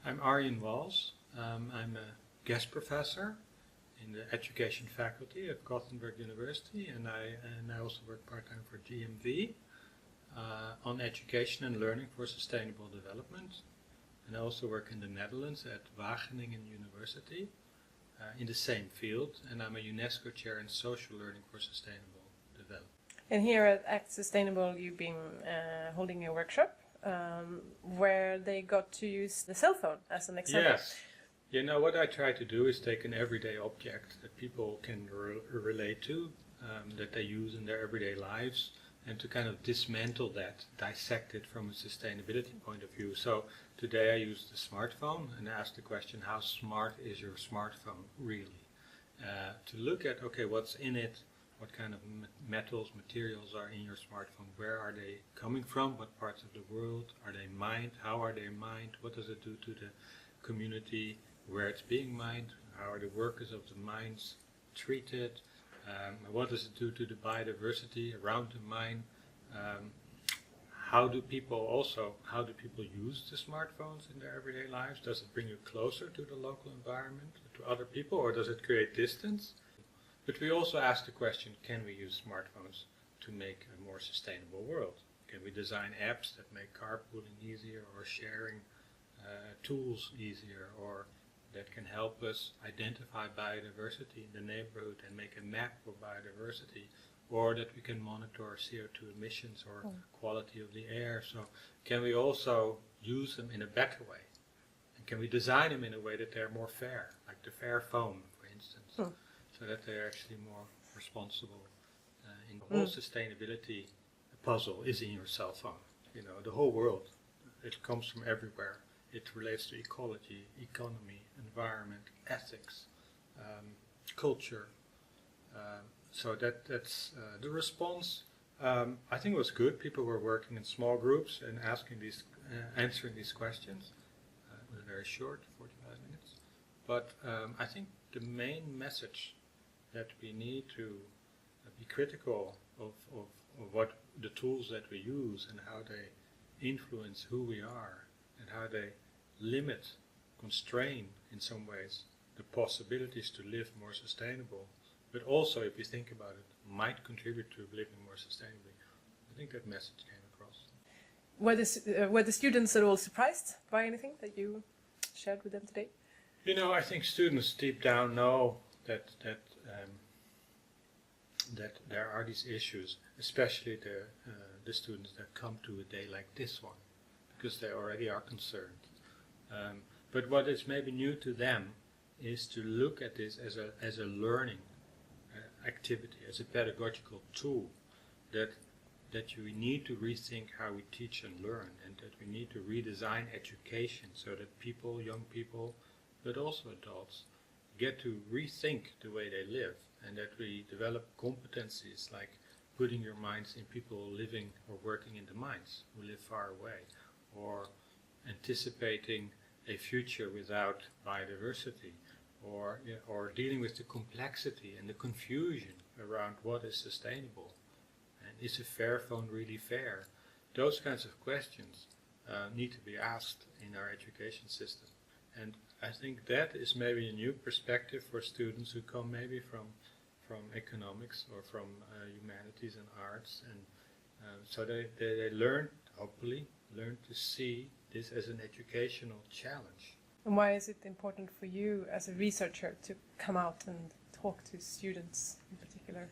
I'm Arjen Wals. I'm a guest professor in the education faculty at Gothenburg University, and I also work part-time for GMV on education and learning for sustainable development. And I also work in the Netherlands at Wageningen University in the same field, and I'm a UNESCO chair in social learning for sustainable development. And here at Act Sustainable, you've been holding a workshop where they got to use the cell phone as an example. Yes. You know, what I try to do is take an everyday object that people can relate to, that they use in their everyday lives, and to kind of dismantle that, dissect it from a sustainability point of view. So today I used the smartphone and asked the question, how smart is your smartphone really? To look at, okay, what's in it, what kind of metals, materials are in your smartphone, where are they coming from, what parts of the world are they mined, how are they mined, what does it do to the community where it's being mined, how are the workers of the mines treated, what does it do to the biodiversity around the mine, how do people use the smartphones in their everyday lives? Does it bring you closer to the local environment, to other people, or does it create distance? But we also ask the question, can we use smartphones to make a more sustainable world? Can we design apps that make carpooling easier, or sharing tools easier, or that can help us identify biodiversity in the neighborhood and make a map for biodiversity, or that we can monitor CO2 emissions or quality of the air? So can we also use them in a better way? And can we design them in a way that they're more fair, like the fair phone, for instance? So that they're actually more responsible. In the whole sustainability puzzle is in your cell phone. You know, the whole world, it comes from everywhere. It relates to ecology, economy, environment, ethics, culture. So that's the response. I think it was good. People were working in small groups and answering these questions. It was very short, 45 minutes. But I think the main message that we need to be critical of what the tools that we use and how they influence who we are and how they limit, constrain in some ways the possibilities to live more sustainable, but also, if you think about it, might contribute to living more sustainably. I think that message came across. Were the students at all surprised by anything that you shared with them today? You know, I think students deep down know that there are these issues, especially the students that come to a day like this one, because they already are concerned. But what is maybe new to them is to look at this as a learning activity, as a pedagogical tool, that you need to rethink how we teach and learn, and that we need to redesign education so that people, young people, but also adults, get to rethink the way they live, and that we develop competencies like putting your minds in people living or working in the mines who live far away, or anticipating a future without biodiversity, or dealing with the complexity and the confusion around what is sustainable, and is a fair phone really fair? Those kinds of questions need to be asked in our education system. And I think that is maybe a new perspective for students who come maybe from economics or from humanities and arts, and so they hopefully learn to see this as an educational challenge. And why is it important for you as a researcher to come out and talk to students in particular?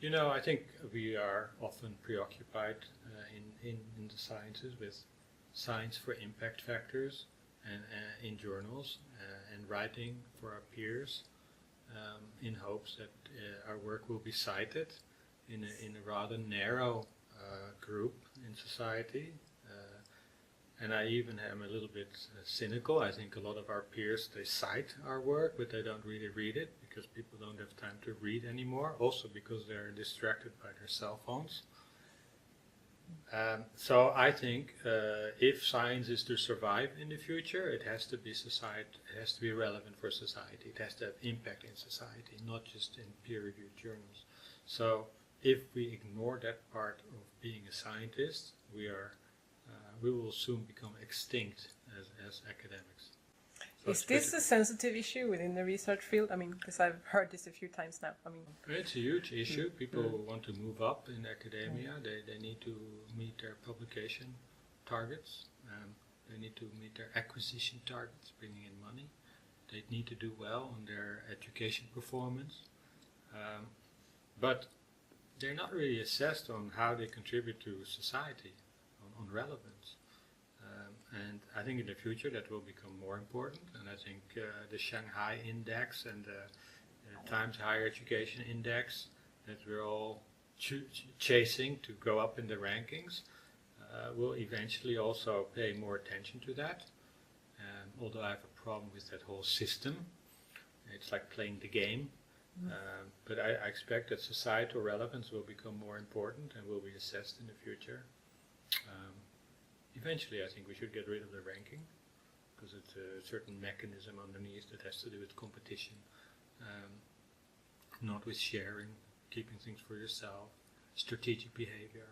You know, I think we are often preoccupied in the sciences with science for impact factors, and in journals and writing for our peers, in hopes that our work will be cited in a rather narrow group in society. And I even am a little bit cynical. I think a lot of our peers, they cite our work, but they don't really read it, because people don't have time to read anymore, also because they're distracted by their cell phones. So I think if science is to survive in the future, it has to be relevant for society. It has to have impact in society, not just in peer-reviewed journals. So if we ignore that part of being a scientist, we are we will soon become extinct as academics. So is this a sensitive issue within the research field? I mean, because I've heard this a few times now. I mean, it's a huge issue. People want to move up in academia. They need to meet their publication targets. They need to meet their acquisition targets, bringing in money. They need to do well on their education performance. But they're not really assessed on how they contribute to society, on relevance. And I think in the future that will become more important. And I think the Shanghai Index and the Times Higher Education Index that we're all chasing to go up in the rankings will eventually also pay more attention to that. Although I have a problem with that whole system. It's like playing the game. But I expect that societal relevance will become more important and will be assessed in the future. Eventually, I think we should get rid of the ranking because it's a certain mechanism underneath that has to do with competition, not with sharing, keeping things for yourself, strategic behavior,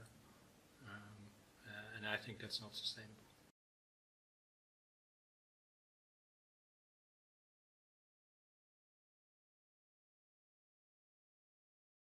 and I think that's not sustainable.